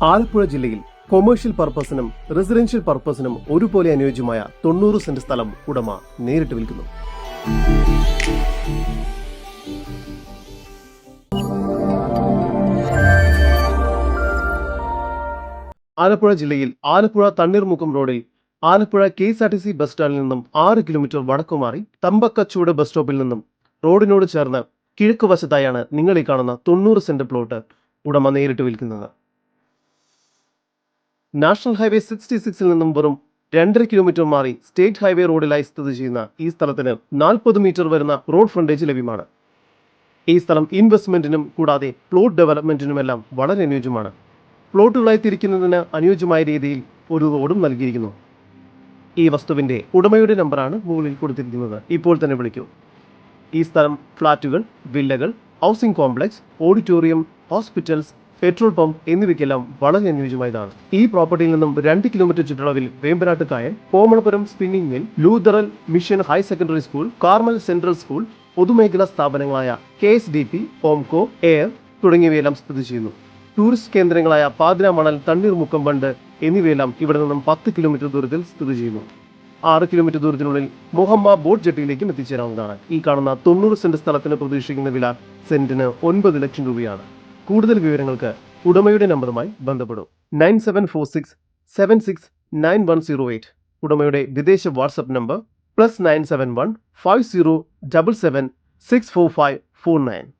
ആലപ്പുഴ ജില്ലയിൽ commercial പർപ്പസിനും residential പർപ്പസിനും ഒരുപോലെ അനുയോജ്യമായ 90 സെന്റ് സ്ഥലം ഉടമ നേരിട്ട് വിൽക്കുന്നു. ആലപ്പുഴ ജില്ലയിൽ ആലപ്പുഴ തണ്ണീർമുക്കം റോഡിൽ ആലപ്പുഴ KSRTC ബസ് സ്റ്റാൻഡിൽ നിന്നും 6 കിലോമീറ്റർ വടക്കുമാറി തമ്പക്കച്ചൂട് ബസ് സ്റ്റോപ്പിൽ നിന്നും റോഡിനോട് ചേർന്ന് കിഴക്ക് വശത്തായാണ് നിങ്ങൾ ഈ കാണുന്ന 90 സെന്റ് പ്ലോട്ട് ഉടമ നേരിട്ട് വിൽക്കുന്നത്. നാഷണൽ ഹൈവേ 66 നിന്നും വെറും 2.5 കിലോമീറ്റർ മാറി സ്റ്റേറ്റ് ഹൈവേ റോഡിലായി സ്ഥിതി ചെയ്യുന്ന ഈ സ്ഥലത്തിന് 40 മീറ്റർ വരുന്ന റോഡ് ഫ്രണ്ടേജ് ലഭ്യമാണ്. ഈ സ്ഥലം ഇൻവെസ്റ്റ്മെന്റിനും കൂടാതെ പ്ലോട്ട് ഡെവലപ്മെന്റിനുമെല്ലാം വളരെ അനുയോജ്യമാണ്. പ്ലോട്ടുകളായി തിരിക്കുന്നതിന് അനുയോജ്യമായ രീതിയിൽ ഒരു റോഡും നൽകിയിരിക്കുന്നു. ഈ വസ്തുവിന്റെ ഉടമയുടെ നമ്പറാണ് മുകളിൽ കൊടുത്തിരിക്കുന്നത്. ഇപ്പോൾ തന്നെ വിളിക്കൂ. ഈ സ്ഥലം ഫ്ളാറ്റുകൾ, വില്ലകൾ, housing complex, auditorium, hospitals, petrol pump എന്നിവയ്ക്കെല്ലാം വളരെ അനുയോജ്യമായതാണ്. ഈ പ്രോപ്പർട്ടിയിൽ നിന്നും 2 കിലോമീറ്റർ ചുറ്റളവിൽ വേമ്പനാട്ട് കായൽ, Komalapuram spinning mill, Lutheran mission higher secondary school, Carmel central school, പൊതുമേഖലാ സ്ഥാപനങ്ങളായ KSDP, ഓംകോ, എയർ തുടങ്ങിയവയെല്ലാം സ്ഥിതി ചെയ്യുന്നു. ടൂറിസ്റ്റ് കേന്ദ്രങ്ങളായ പാതിരാമണൽ, തണ്ണീർമുക്കം ബണ്ട് എന്നിവയെല്ലാം ഇവിടെ നിന്നും 10 കിലോമീറ്റർ ദൂരത്തിൽ സ്ഥിതി ചെയ്യുന്നു. 6 കിലോമീറ്റർ ദൂരത്തിനുള്ളിൽ മുഹമ്മ ബോട്ട് ജെട്ടിയിലേക്കും എത്തിച്ചേരാവുന്നതാണ്. ഈ കാണുന്ന 90 സെന്റ് സ്ഥലത്തിന് പ്രതീക്ഷിക്കുന്ന വില സെന്റിന് 9 ലക്ഷം രൂപയാണ്. കൂടുതൽ വിവരങ്ങൾക്ക് ഉടമയുടെ നമ്പറുമായി ബന്ധപ്പെടും. 9746 769108. ഉടമയുടെ വിദേശ വാട്സ്ആപ്പ് നമ്പർ +971 5077 64549.